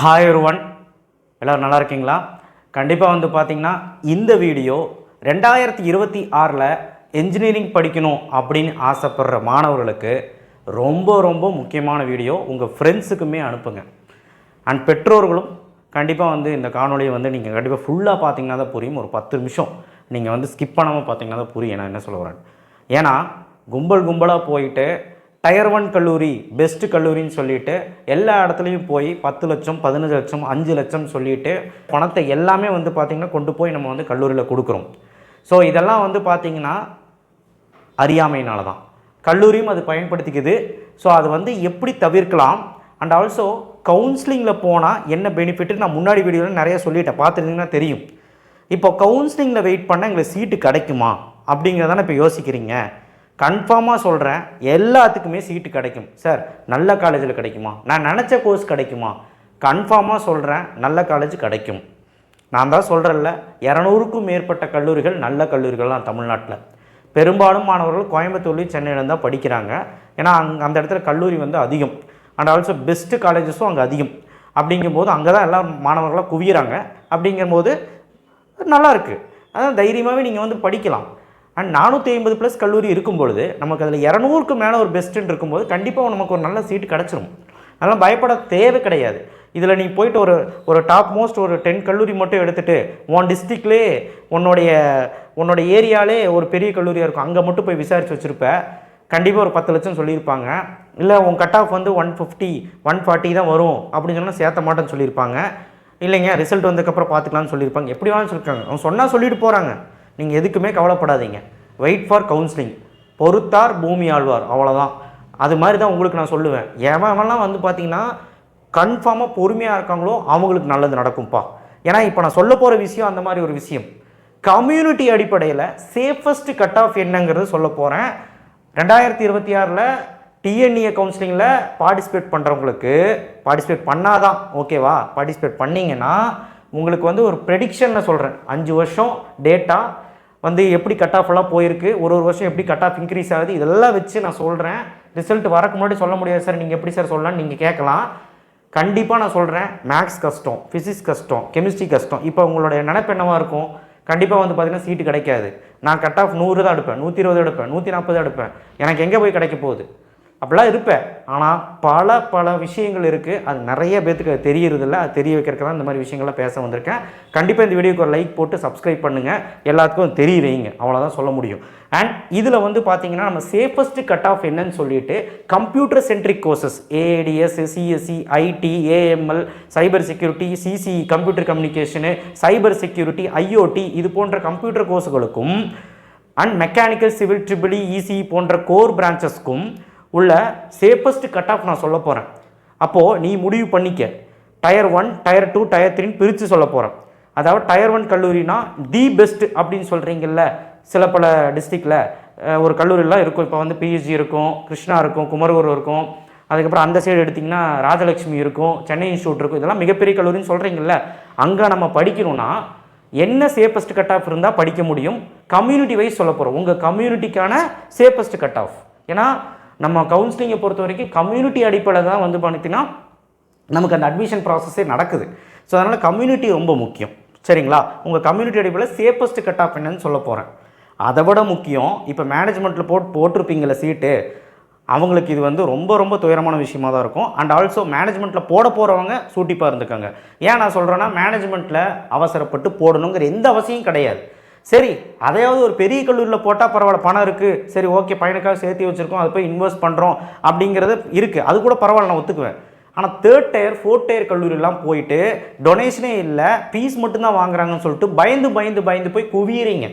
Hi everyone, எல்லோரும் நல்லா இருக்கீங்களா? கண்டிப்பாக வந்து பார்த்திங்கன்னா இந்த வீடியோ 2026 என்ஜினியரிங் படிக்கணும் அப்படின்னு ஆசைப்படுற மாணவர்களுக்கு ரொம்ப ரொம்ப முக்கியமான வீடியோ. உங்கள் ஃப்ரெண்ட்ஸுக்குமே அனுப்புங்க. அண்ட் பெற்றோர்களும் கண்டிப்பாக வந்து இந்த காணொலியை வந்து நீங்கள் கண்டிப்பாக ஃபுல்லாக பார்த்தீங்கன்னா தான் புரியும். ஒரு 10 நிமிஷம் நீங்கள் வந்து ஸ்கிப் பண்ணாமல் பார்த்தீங்கன்னா தான் புரியும் நான் என்ன சொல்ல வரேன். ஏன்னா கும்பலாக போயிட்டு டயர் 1 கல்லூரி பெஸ்ட்டு கல்லூரின்னு சொல்லிவிட்டு எல்லா இடத்துலையும் போய் 10 லட்சம் 15 லட்சம் 5 லட்சம் சொல்லிவிட்டு பணத்தை எல்லாமே வந்து பார்த்திங்கன்னா கொண்டு போய் நம்ம வந்து கல்லூரியில் கொடுக்குறோம். ஸோ இதெல்லாம் வந்து பார்த்திங்கன்னா அறியாமையினால தான். கல்லூரியும் அது பயன்படுத்திக்குது. ஸோ அது வந்து எப்படி தவிர்க்கலாம் அண்ட் ஆல்சோ கவுன்சிலிங்கில் போனால் என்ன பெனிஃபிட்டு நான் முன்னாடி வீடியோவில் நிறைய சொல்லிட்டேன், பார்த்துருந்தீங்கன்னா தெரியும். இப்போ கவுன்சிலிங்கில் வெயிட் பண்ணால் எங்களுக்கு சீட்டு கிடைக்குமா அப்படிங்கிறதான இப்போ யோசிக்கிறீங்க. கன்ஃபார்மாக சொல்கிறேன், எல்லாத்துக்குமே சீட்டு கிடைக்கும். சார் நல்ல காலேஜில் கிடைக்குமா, நான் நினச்ச கோர்ஸ் கிடைக்குமா? கன்ஃபார்மாக சொல்கிறேன், நல்ல காலேஜ் கிடைக்கும். நான் தான் சொல்கிறேன்ல, 200க்கும் மேற்பட்ட கல்லூரிகள் நல்ல கல்லூரிகள் தான் தமிழ்நாட்டில். பெரும்பாலும் மாணவர்கள் கோயம்புத்தூர்லேயும் சென்னையிலும் தான் படிக்கிறாங்க. ஏன்னா அந்த இடத்துல கல்லூரி வந்து அதிகம் அண்ட் ஆல்சோ பெஸ்ட்டு காலேஜஸும் அங்கே அதிகம். அப்படிங்கும்போது அங்கே தான் எல்லாம் மாணவர்களாக குவிகிறாங்க. அப்படிங்கும்போது நல்லா இருக்குது. அதான் தைரியமாகவே நீங்கள் வந்து படிக்கலாம். அண்ட் 450+ கல்லூரி இருக்கும்பொழுது நமக்கு அதில் 200க்கு மேலே ஒரு பெஸ்ட்டுன்னு இருக்கும்போது கண்டிப்பாக நமக்கு ஒரு நல்ல சீட்டு கிடச்சிரும். அதெல்லாம் பயப்பட தேவை கிடையாது. இதில் நீ போயிட்டு ஒரு டாப் மோஸ்ட் ஒரு 10 கல்லூரி மட்டும் எடுத்துகிட்டு உன் டிஸ்ட்ரிக்ட்லேயே உன்னோட ஏரியாலே ஒரு பெரிய கல்லூரியாக இருக்கும், அங்கே மட்டும் போய் விசாரித்து வச்சுருப்ப. கண்டிப்பாக ஒரு 10 லட்சம் சொல்லியிருப்பாங்க. இல்லை உன் கட் ஆஃப் வந்து 150 140 தான் வரும் அப்படின்னு சொன்னால் சேர்த்த மாட்டேன்னு சொல்லியிருப்பாங்க. இல்லைங்க ரிசல்ட் வந்ததுக்கப்புறம் பார்த்துக்கலான்னு சொல்லியிருப்பாங்க. எப்படி வேணாலும் சொல்லியிருக்காங்க. அவங்க சொன்னால் சொல்லிட்டு போகிறாங்க. நீங்கள் எதுக்குமே கவலைப்படாதீங்க. Wait for counselling. பொறுத்தார் பூமி ஆழ்வார், அவ்வளோதான். அது மாதிரி தான் உங்களுக்கு நான் சொல்லுவேன். எவன்லாம் வந்து பார்த்திங்கன்னா கன்ஃபார்மாக பொறுமையாக இருக்காங்களோ அவங்களுக்கு நல்லது நடக்கும்ப்பா. ஏன்னா இப்போ நான் சொல்ல போகிற விஷயம் அந்த மாதிரி ஒரு விஷயம். கம்யூனிட்டி அடிப்படையில் சேஃபஸ்ட் கட் ஆஃப் என்னங்கிறது சொல்ல போகிறேன். 2026 டிஎன்இஏ கவுன்சிலிங்கில் பார்ட்டிசிபேட் பண்ணுறவங்களுக்கு பார்ட்டிசிபேட் பண்ணாதான் ஓகேவா. பார்ட்டிசிபேட் பண்ணிங்கன்னா உங்களுக்கு வந்து ஒரு ப்ரெடிக்ஷனில் சொல்கிறேன். 5 வருஷம் டேட்டா வந்து எப்படி கட் ஆஃப் எல்லாம் போயிருக்கு, ஒரு வருஷம் எப்படி கட் ஆஃப் இன்க்ரீஸ் ஆகுது, இதெல்லாம் வச்சு நான் சொல்கிறேன். ரிசல்ட் வரக்கு முன்னாடி சொல்ல முடியாது சார், நீங்கள் எப்படி சார் சொல்லலாம்னு நீங்கள் கேட்கலாம். கண்டிப்பாக நான் சொல்கிறேன். மேக்ஸ் கஷ்டம், ஃபிசிக்ஸ் கஷ்டம், கெமிஸ்ட்ரி கஷ்டம். இப்போ உங்களுடைய நினைப்பு என்னவாக இருக்கும்? கண்டிப்பாக வந்து பார்த்திங்கன்னா சீட்டு கிடைக்காது. நான் கட் ஆஃப் 100 தான் எடுப்பேன், 120 எடுப்பேன், 140 எடுப்பேன், எனக்கு எங்கே போய் கிடைக்க போகுது அப்படிலாம் இருப்பேன். ஆனால் பல விஷயங்கள் இருக்குது. அது நிறைய பேர்த்துக்கு அது தெரியறதில்ல. அது தெரிய வைக்கிறதுக்கு தான் இந்த மாதிரி விஷயங்கள்லாம் பேச வந்திருக்கேன். கண்டிப்பாக இந்த வீடியோக்கு ஒரு லைக் போட்டு சப்ஸ்கிரைப் பண்ணுங்கள். எல்லாத்துக்கும் தெரிய வைங்க, அவ்வளோதான் சொல்ல முடியும். அண்ட் இதில் வந்து பார்த்திங்கன்னா நம்ம சேஃபஸ்ட் கட் ஆஃப் என்னன்னு சொல்லிட்டு computer centric courses AI DS, CSE, IT, AIML, cyber security, CC computer communication, cyber security, IoT இது போன்ற கம்ப்யூட்டர் கோர்ஸுகளுக்கும் and mechanical, civil, triple EC போன்ற கோர் பிரான்ச்சஸ்க்கும் உள்ள சேஃபஸ்ட் கட் ஆஃப் நான் சொல்ல போகிறேன். அப்போது நீ முடிவு பண்ணிக்க. டயர் 1, டயர் 2, டயர் 3 பிரித்து சொல்ல போகிறேன். அதாவது டயர் 1 கல்லூரினா தி பெஸ்ட் அப்படின்னு சொல்கிறீங்கல்ல, சில பல டிஸ்ட்ரிக்டில் ஒரு கல்லூரிலாம் இருக்கும். இப்போ வந்து பிஎஸ்ஜி இருக்கும், கிருஷ்ணா இருக்கும், குமரகுரு இருக்கும், அதுக்கப்புறம் அந்த சைடு எடுத்திங்கன்னா ராஜலட்சுமி இருக்கும், சென்னை இன்ஸ்டியூட் இருக்கும். இதெல்லாம் மிகப்பெரிய கல்லூரின்னு சொல்கிறீங்கல்ல, அங்கே நம்ம படிக்கணும்னா என்ன சேஃபஸ்ட் கட் ஆஃப் இருந்தால் படிக்க முடியும்? கம்யூனிட்டி வைஸ் சொல்ல போகிறோம். உங்கள் கம்யூனிட்டிக்கான சேஃபஸ்ட் கட் ஆஃப். ஏன்னா நம்ம கவுன்சிலிங்கை பொறுத்த வரைக்கும் கம்யூனிட்டி அடிப்படையில் தான் வந்து பார்த்தீங்கன்னா நமக்கு அந்த அட்மிஷன் ப்ராசஸே நடக்குது. ஸோ அதனால் கம்யூனிட்டி ரொம்ப முக்கியம். சரிங்களா? உங்கள் கம்யூனிட்டி அடிப்படையில் சேஃபஸ்ட் கட் ஆஃப் என்னன்னு சொல்ல போகிறேன். அதை விட முக்கியம், இப்போ மேனேஜ்மெண்ட்டில் போட்டிருப்பீங்கள சீட்டு, அவங்களுக்கு இது வந்து ரொம்ப துயரமான விஷயமாக தான் இருக்கும். அண்ட் ஆல்சோ மேனேஜ்மெண்ட்டில் போட போகிறவங்க சூட்டிப்பாக இருந்துக்காங்க. ஏன் நான் சொல்கிறேன்னா, மேனேஜ்மெண்ட்டில் அவசரப்பட்டு போடணுங்கிற எந்த அவசியம் கிடையாது. சரி, அதையாவது ஒரு பெரிய கல்லூரியில் போட்டால் பரவாயில்ல, பணம் இருக்குது, சரி ஓகே பையனுக்காக சேர்த்து வச்சுருக்கோம், அதை போய் இன்வெஸ்ட் பண்ணுறோம் அப்படிங்கிறது இருக்குது, அது கூட பரவாயில்ல, நான் ஒத்துக்குவேன். ஆனால் 3rd டயர் 4th டயர் கல்லூரியெல்லாம் போயிட்டு டொனேஷனே இல்லை, ஃபீஸ் மட்டும்தான் வாங்குறாங்கன்னு சொல்லிட்டு பயந்து போய் குவியறீங்க.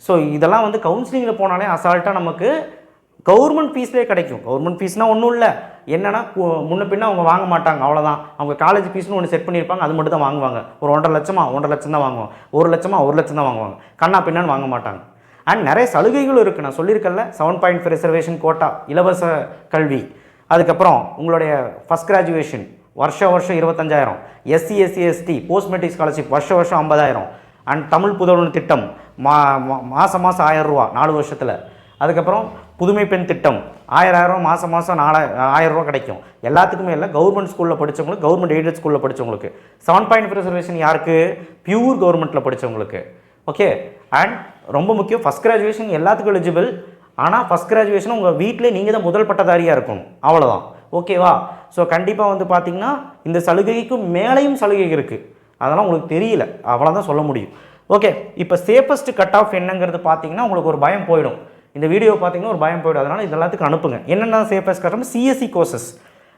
ஸோ இதெல்லாம் வந்து கவுன்சிலிங்கில் போனாலே அசால்ட்டாக நமக்கு கவர்மெண்ட் ஃபீஸ்லேயே கிடைக்கும். கவர்மெண்ட் ஃபீஸ்னால் ஒன்றும் இல்லை, என்னென்னா முன்ன பின்ன அவங்க வாங்க மாட்டாங்க, அவ்வளோதான். அவங்க காலேஜ் ஃபீஸ்னு ஒன்று செட் பண்ணியிருப்பாங்க, அது மட்டும் தான் வாங்குவாங்க. ஒரு 1.5 லட்சமா 1.5 லட்சம் தான் வாங்குவாங்க, 1 லட்சமா 1 லட்சம் தான் வாங்குவாங்க, கண்ணா பின்னான்னு வாங்க மாட்டாங்க. அண்ட் நிறைய சலுகைகளும் இருக்குது. நான் சொல்லியிருக்கேன்ல, 7.5 ரிசர்வேஷன் கோட்டா, இலவச கல்வி, அதுக்கப்புறம் உங்களுடைய ஃபஸ்ட் கிராஜுவேஷன் வருஷம் 25,000, SC SC ST post matric scholarship வருஷம் 50,000, அண்ட் தமிழ் புதல்வன் திட்டம் மாதம் 1000 ரூபா 4 வருஷத்தில். அதுக்கப்புறம் புதுமை பெண் திட்டம் 1000 மாதம் 4000 ரூபா கிடைக்கும். எல்லாத்துக்குமே இல்லை, கவர்மெண்ட் ஸ்கூலில் படித்தவங்களுக்கு, கவர்மெண்ட் எய்டட் ஸ்கூலில் படித்தவங்களுக்கு. 7.5 ரிசர்வேஷன் யாருக்கு? பியூர் கவர்மெண்ட்டில் படித்தவங்களுக்கு. ஓகே. அண்ட் ரொம்ப முக்கியம், ஃபஸ்ட் கிராஜுவேஷன் எல்லாத்துக்கும் எலிஜிபிள். ஆனால் ஃபஸ்ட் கிராஜுவேஷன் உங்கள் வீட்டிலே நீங்கள் தான் முதல் பட்டதாரியாக இருக்கணும், அவ்வளோதான். ஓகேவா? ஸோ கண்டிப்பாக வந்து பார்த்திங்கன்னா இந்த சலுகைக்கும் மேலேயும் சலுகை இருக்குது, அதெல்லாம் உங்களுக்கு தெரியல, அவ்வளோதான் சொல்ல முடியும். ஓகே. இப்போ சேஃபஸ்ட் கட் ஆஃப் என்னங்கிறது பார்த்தீங்கன்னா உங்களுக்கு ஒரு பயம் போயிடும். இந்த வீடியோ பார்த்தீங்கன்னா ஒரு பயம் போயிடும். அதனால் இது எல்லாத்துக்கும் அனுப்புங்க. என்னென்ன safest cut off? CSC courses,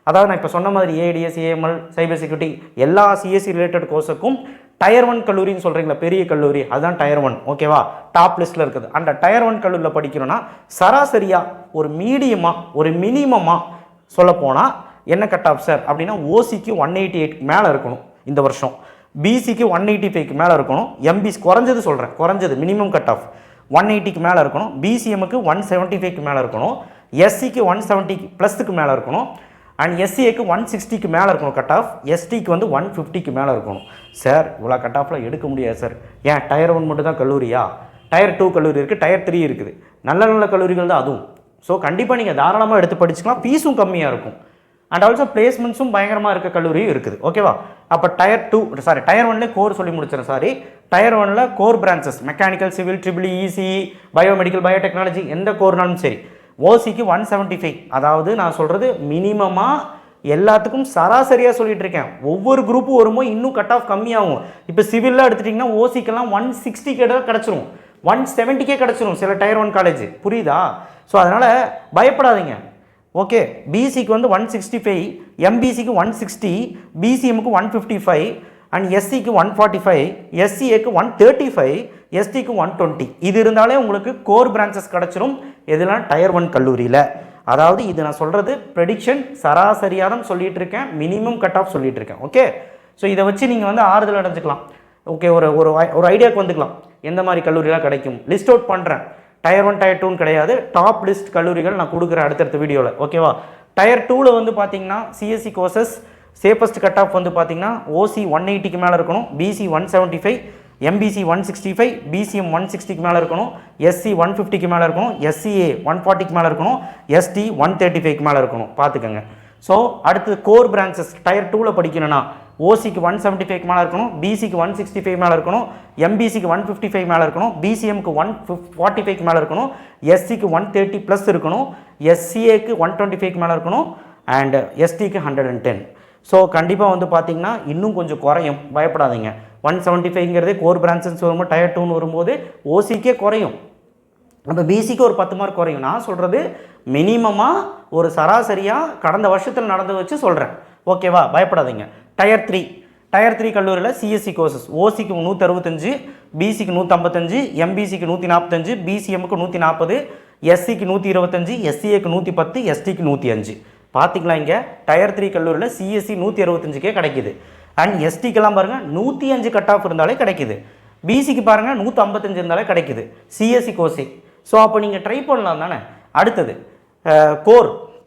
அதாவது நான் இப்போ சொன்ன மாதிரி ஏடிஎஸ், ஏஎம்எல், சைபர் செக்யூரிட்டி எல்லா சிஎஸ்சி ரிலேட்டட் கோர்ஸுக்கும் டயர் 1 கல்லூரின்னு சொல்கிறீங்களா, பெரிய கல்லூரி, அதுதான் டயர் 1. ஓகேவா? டாப் லிஸ்ட்டில் இருக்குது. அந்த டயர் 1 கல்லூரியில் படிக்கணும்னா சராசரியாக ஒரு மீடியமாக ஒரு மினிமமாக சொல்லப்போனால் என்ன கட் ஆஃப் சார் அப்படின்னா, ஓசிக்கு 188 மேலே இருக்கணும் இந்த வருஷம், பிசிக்கு 185க்கு மேலே இருக்கணும், எம்பிசி குறைஞ்சது சொல்கிறேன், குறைஞ்சது மினிமம் கட் ஆஃப் 180க்கு மேலே இருக்கணும், பிசிஎம்முக்கு 175க்கு மேலே இருக்கணும், எஸ்சிக்கு 170 ப்ளஸுக்கு மேலே இருக்கணும், அண்ட் எஸ்சிஏக்கு 160க்கு மேலே இருக்கணும் கட் ஆஃப், எஸ்டிக்கு வந்து 150க்கு மேலே இருக்கணும். சார் இவ்வளோ கட் ஆஃபில் எடுக்க முடியாது சார். ஏன் டயர் 1 மட்டும் தான் கல்லூரியா? டயர் 2 கல்லூரி இருக்குது, டயர் 3 இருக்குது, நல்ல நல்ல கல்லூரிகள் தான் அதுவும். ஸோ கண்டிப்பாக நீங்கள் தாராளமாக எடுத்து படிச்சுக்கலாம், ஃபீஸும் கம்மியாக இருக்கும். அண்ட் ஆல்சோ பிளேஸ்மெண்ட்ஸும் பயங்கரமாக இருக்க கல்லூரியும் இருக்குது. ஓகேவா? அப்போ டயர் 1 கோர் சொல்லி முடிச்சிடறேன். Tier 1 core branches mechanical, civil, triple EC, biomedical, biotechnology எந்த கோர்னாலும் சரி. ஓசிக்கு 175, அதாவது நான் சொல்கிறது மினிமமாக எல்லாத்துக்கும் சராசரியாக சொல்லிட்டு இருக்கேன். ஒவ்வொரு குரூப்பும் வரும்போது இன்னும் கட் ஆஃப் கம்மியாகும். இப்போ சிவில்லாம் எடுத்துட்டிங்கன்னா ஓசிக்கெல்லாம் 160 கிடச்சிரும், 170 கிடச்சிரும் சில டயர் 1 காலேஜ். புரியுதா? ஸோ அதனால் பயப்படாதீங்க. ஓகே. பிசிக்கு வந்து 165, எம்பிசிக்கு 160, பிசிஎம்முக்கு 155, அண்ட் எஸ்சிக்கு 145, எஸ்சிஏக்கு 135, எஸ்டிக்கு 120. இது இருந்தாலே உங்களுக்கு கோர் பிரான்ச்சஸ் கிடச்சிரும். இதெல்லாம் டயர் 1 கல்லூரியில். அதாவது இது நான் சொல்கிறது ப்ரெடிக்ஷன், சராசரியாக தான் சொல்லிகிட்டு இருக்கேன், மினிமம் கட் ஆஃப் சொல்லிகிட்டு இருக்கேன். ஓகே. ஸோ இதை வச்சு நீங்கள் வந்து ஆறுதல் அடைஞ்சிக்கலாம். ஓகே. ஒரு ஐடியாவுக்கு வந்துக்கலாம் எந்த மாதிரி கல்லூரியெலாம் கிடைக்கும். லிஸ்ட் அவுட் பண்ணுறேன். டயர் 1 டயர் 2 கிடையாது, டாப் லிஸ்ட் கல்லூரிகள் நான் கொடுக்குறேன் அடுத்தடுத்த வீடியோவில். ஓகேவா? டயர் 2ல் வந்து பார்த்தீங்கன்னா CSC courses safest cut off வந்து பார்த்தீங்கன்னா ஓசி 180க்கு மேலே இருக்கணும், பிசி 175, எம்பிசி 165, பிசிஎம் 160க்கு மேலே இருக்கணும், எஸ்சி 150க்கு மேலே இருக்கணும், எஸ்சிஏ 140க்கு மேலே இருக்கணும், எஸ்டி 135க்கு மேலே இருக்கணும். பார்த்துக்கோங்க. ஸோ அடுத்து கோர் பிரான்ச்சஸ் டயர் 2ல் படிக்கணும்னா ஓசிக்கு 175க்கு மேலே இருக்கணும், பிசிக்கு 165 மேலே இருக்கணும், எம்பிசிக்கு 155 மேலே இருக்கணும், பிசிஎம்க்கு 145க்கு மேலே இருக்கணும், எஸ்சிக்கு 130 ப்ளஸ் இருக்கணும், எஸ்சிஏக்கு 125க்கு மேலே இருக்கணும், அண்ட் எஸ்டிக்கு 110. ஸோ கண்டிப்பாக வந்து பார்த்திங்கன்னா இன்னும் கொஞ்சம் குறையும், பயப்படாதீங்க. 175ங்கிறதே கோர் பிரான்ச்சஸ் வரும்போது டயர் 2ன்னு வரும்போது ஓசிக்கே குறையும். நம்ம பிசிக்கு ஒரு 10 மார்க் குறையும். நான் சொல்கிறது மினிமமாக ஒரு சராசரியாக கடந்த வருஷத்தில் நடந்து வச்சு சொல்கிறேன். ஓகேவா? பயப்படாதீங்க. டயர் 3 கல்லூரியில் சிஎஸ்சி கோர்சஸ் ஓசிக்கு 165, பிசிக்கு 155, எம்பிசிக்கு 145, பிசிஎம்முக்கு 140, எஸ்சிக்கு 125, எஸ்சிஏக்கு 110, எஸ்டிக்கு 105. பார்த்திங்களா? இங்கே டயர் 3 கல்லூரியில் சிஎஸ்சி 165க்கே கிடைக்கிது. அண்ட் எஸ்டிக்கெல்லாம் பாருங்கள் 105 கட் ஆஃப் இருந்தாலே கிடைக்கிது. பிசிக்கு பாருங்கள் 155 இருந்தாலே கிடைக்கிது சிஎஸ்சி கோர்ஸே. ஸோ அப்போ நீங்கள் ட்ரை பண்ணலாம் தானே. அடுத்தது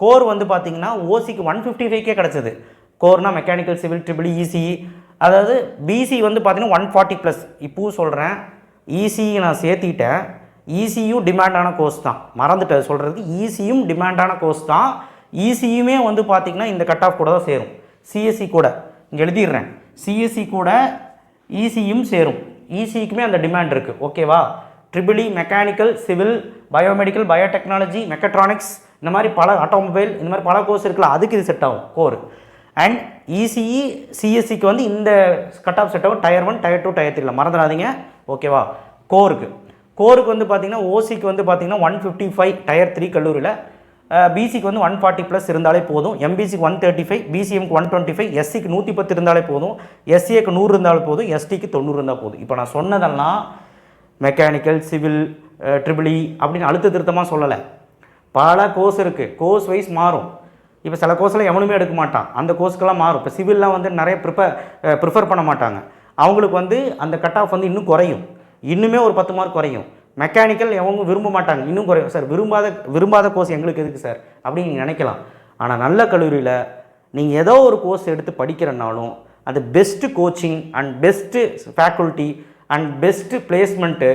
கோர் வந்து பார்த்தீங்கன்னா ஓசிக்கு 155க்கே கிடச்சிது. கோர்னால் மெக்கானிக்கல், சிவில், ட்ரிபிள் இசி. அதாவது பிசி வந்து பார்த்தீங்கன்னா 140 ப்ளஸ். இப்போவும் சொல்கிறேன், இசிஇ நான் சேர்த்திட்டேன். இசியும் டிமாண்டான கோர்ஸ் தான், மறந்துட்டேன் சொல்கிறதுக்கு. இசியும் டிமாண்டான கோர்ஸ் தான். இசியுமே வந்து பார்த்திங்கன்னா இந்த கட் ஆஃப் கூட தான் சேரும். சிஎஸ்சி கூட இங்கே எழுதிடுறேன், சிஎஸ்சி கூட இசியும் சேரும். இசிக்குமே அந்த டிமாண்ட் இருக்குது. ஓகேவா? Triple mechanical, civil, biomedical, biotechnology, mechatronics, இந்த மாதிரி பல ஆட்டோமொபைல், இந்த மாதிரி பல கோர்ஸ் இருக்குல்ல, அதுக்கு இது செட் ஆகும் கோர். அண்ட் இசிஇ சிஎஸ்சிக்கு வந்து இந்த கட் ஆஃப் செட் ஆகும் டயர் 1, டயர் 2, டயர் 3 மறந்துடாதீங்க. ஓகேவா? கோருக்கு வந்து பார்த்திங்கன்னா ஓசிக்கு வந்து பார்த்திங்கன்னா 155 டயர் 3 கல்லூரியில், பிசிக்கு வந்து 140 ப்ளஸ் இருந்தாலே போதும், எம்பிசிக்கு 135, பிசிஎம்க்கு 125, எஸ்சிக்கு 110 இருந்தாலே போதும், எஸ்சிஏக்கு 100 இருந்தாலே போதும், எஸ்டிக்கு 90 இருந்தால் போதும். இப்போ நான் சொன்னதெல்லாம் மெக்கானிக்கல், சிவில், ட்ரிபிள் அப்படின்னு அழுத்த திருத்தமாக சொல்லலை. பல கோர்ஸ் இருக்குது, கோர்ஸ் வைஸ் மாறும். இப்போ சில கோர்ஸில் எவனுமே எடுக்க மாட்டான், அந்த கோர்ஸ்க்கெல்லாம் மாறும். இப்போ சிவில்லாம் வந்து நிறைய ப்ரிஃபர் பண்ண மாட்டாங்க, அவங்களுக்கு வந்து அந்த கட் ஆஃப் வந்து இன்னும் குறையும், இன்னுமே ஒரு 10 மார்க் குறையும். மெக்கானிக்கல் எவங்க விரும்ப மாட்டாங்க, இன்னும் குறையும். சார் விரும்பாத கோர்ஸ் எங்களுக்கு எதுக்கு சார் அப்படின்னு நீங்கள் நினைக்கலாம். ஆனால் நல்ல கல்லூரியில் நீங்கள் ஏதோ ஒரு கோர்ஸ் எடுத்து படிக்கிறனாலும் அது best coaching and best faculty and best placement,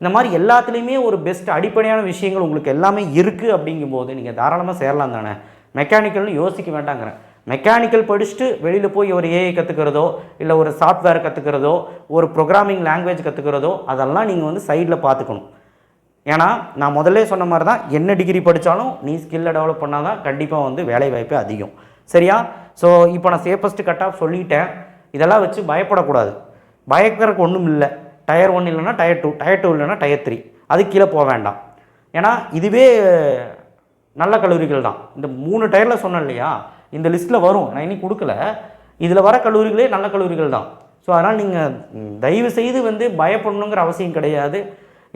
இந்த மாதிரி எல்லாத்துலேயுமே ஒரு பெஸ்ட் அடிப்படையான விஷயங்கள் உங்களுக்கு எல்லாமே இருக்குது அப்படிங்கும்போது நீங்கள் தாராளமாக சேரலாம் தானே. மெக்கானிக்கல்னு யோசிக்க வேண்டாங்கிறேன். மெக்கானிக்கல் படிச்சுட்டு வெளியில் போய் ஒரு ஏஐ கற்றுக்கிறதோ இல்லை ஒரு சாஃப்ட்வேர் கற்றுக்கிறதோ ஒரு ப்ரோக்ராமிங் லாங்குவேஜ் கற்றுக்கிறதோ அதெல்லாம் நீங்கள் வந்து சைடில் பார்த்துக்கணும். ஏன்னா நான் முதல்ல சொன்ன மாதிரி தான், என்ன டிகிரி படித்தாலும் நீ ஸ்கில்லை டெவலப் பண்ணால் தான் கண்டிப்பாக வந்து வேலை வாய்ப்பு அதிகம். சரியா? ஸோ இப்போ நான் சேஃபஸ்ட்டு கட் ஆஃப் சொல்லிட்டேன். இதெல்லாம் வச்சு பயப்படக்கூடாது. பயக்கிறதுக்கு ஒன்றும் இல்லை. டயர் 1 இல்லைனா டயர் 2, டயர் 2 இல்லைனா டயர் 3, அது கீழே போக வேண்டாம். ஏன்னா இதுவே நல்ல கல்லூரிகள் தான். இந்த 3 டயரில் சொன்னேன் இல்லையா, இந்த லிஸ்ட்டில் வரும், நான் இன்னும் கொடுக்கல. இதில் வர கல்லூரிகளே நல்ல கல்லூரிகள் தான். ஸோ அதனால் நீங்கள் தயவு செய்து வந்து பயப்படணுங்கிற அவசியம் கிடையாது.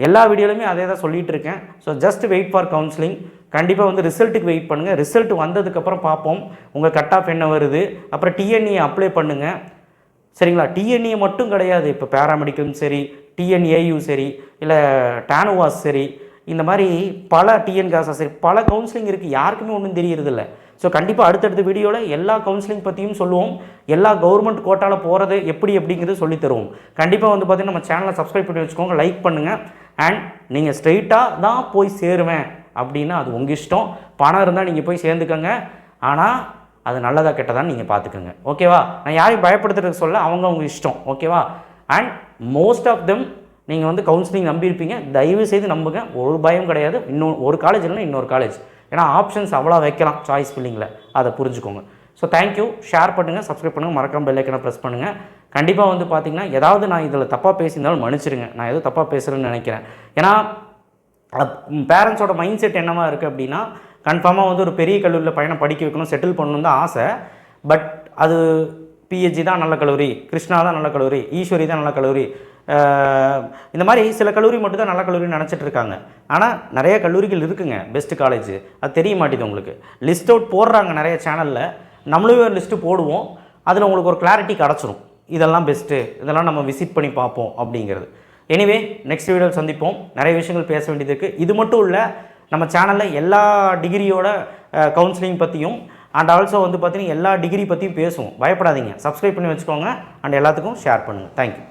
எல்லா வீடியோலையுமே அதே தான் சொல்லிகிட்டு இருக்கேன். So just wait for counselling. கண்டிப்பாக வந்து ரிசல்ட்டுக்கு வெயிட் பண்ணுங்கள். ரிசல்ட் வந்ததுக்கப்புறம் பார்ப்போம் உங்கள் கட் ஆஃப் என்ன வருது. அப்புறம் டிஎன்இ அப்ளை பண்ணுங்கள். சரிங்களா? டிஎன்இ மட்டும் கிடையாது, இப்போ பேராமெடிக்கலும் சரி, டிஎன்ஏயு சரி, இல்லை டானுவாஸ் சரி, இந்த மாதிரி பல டிஎன்காசா சரி, பல கவுன்சிலிங் இருக்குது. யாருக்குமே ஒன்றும் தெரியறதில்ல. ஸோ கண்டிப்பாக அடுத்தடுத்த வீடியோவில் எல்லா கவுன்சிலிங் பற்றியும் சொல்லுவோம். எல்லா கவர்மெண்ட் கோட்டாவில் போகிறது எப்படி அப்படிங்கிறது சொல்லி தருவோம். கண்டிப்பாக வந்து பார்த்திங்கன்னா நம்ம சேனலை சப்ஸ்கிரைப் பண்ணி வச்சுக்கோங்க, லைக் பண்ணுங்கள். அண்ட் நீங்கள் ஸ்ட்ரெயிட்டாக தான் போய் சேருவேன் அப்படின்னா அது உங்கள் இஷ்டம். பணம் இருந்தால் நீங்கள் போய் சேர்ந்துக்கோங்க. ஆனால் அது நல்லதாக கெட்டதான்னு நீங்கள் பார்த்துக்கோங்க. ஓகேவா? நான் யாரையும் பயப்படுத்துறதுக்கு சொல்ல, அவங்க இஷ்டம். ஓகேவா? அண்ட் மோஸ்ட் ஆஃப் தெம் நீங்கள் வந்து கவுன்சிலிங் நம்பியிருப்பீங்க. தயவு செய்து நம்புங்க, ஒரு பயம் கிடையாது. ஒரு காலேஜ் இல்லைன்னா இன்னொரு காலேஜ். ஏன்னா ஆப்ஷன்ஸ் அவ்வளோ வைக்கலாம் சாய்ஸ் ஃபில்லிங்கில், அதை புரிஞ்சுக்கோங்க. So thank you. ஷேர் பண்ணுங்கள், சப்ஸ்கிரைப் பண்ணுங்கள், மறக்காம பெல் ஐக்கனை ப்ரெஸ் பண்ணுங்கள். கண்டிப்பாக வந்து பார்த்திங்கன்னா ஏதாவது நான் இதில் தப்பாக பேசியிருந்தாலும் மன்னிச்சிடுங்க. நான் எதுவும் தப்பாக பேசுகிறேன்னு நினைக்கிறேன். ஏன்னா பேரண்ட்ஸோட மைண்ட் செட் என்னவா இருக்குது அப்படின்னா, கன்ஃபார்மாக வந்து ஒரு பெரிய கல்லூரியில் பையனை படிக்க வைக்கணும், செட்டில் பண்ணணும் தான் ஆசை. பட் அது பிஹெச்சி தான் நல்ல கல்லூரி, கிருஷ்ணா தான் நல்ல கல்லூரி, ஈஸ்வரி தான் நல்ல கல்லூரி, இந்த மாதிரி சில கல்லூரி மட்டும் தான் நல்ல கல்லூரின்னு நினச்சிட்டு இருக்காங்க. ஆனால் நிறைய கல்லூரிகள் இருக்குங்க பெஸ்ட் காலேஜ், அது தெரிய மாட்டேது உங்களுக்கு. லிஸ்ட் அவுட் போடுறாங்க நிறைய சேனலில், நம்மளும் ஒரு லிஸ்ட்டு போடுவோம். அதில் உங்களுக்கு ஒரு கிளாரிட்டி கிடச்சிரும், இதெல்லாம் பெஸ்ட்டு, இதெல்லாம் நம்ம விசிட் பண்ணி பார்ப்போம் அப்படிங்கிறது. எனிவே நெக்ஸ்ட் வீடியோவில் சந்திப்போம். நிறைய விஷயங்கள் பேச வேண்டியது இருக்குது. இது மட்டும் இல்லை, நம்ம சேனலில் எல்லா டிகிரியோட கவுன்சிலிங் பற்றியும் அண்ட் ஆல்சோ வந்து பார்த்திங்கன்னா எல்லா டிகிரி பற்றியும் பேசுவோம். பயப்படாதீங்க, சப்ஸ்கிரைப் பண்ணி வச்சுக்கோங்க. அண்ட் எல்லாத்துக்கும் ஷேர் பண்ணுங்கள். தேங்க்யூ.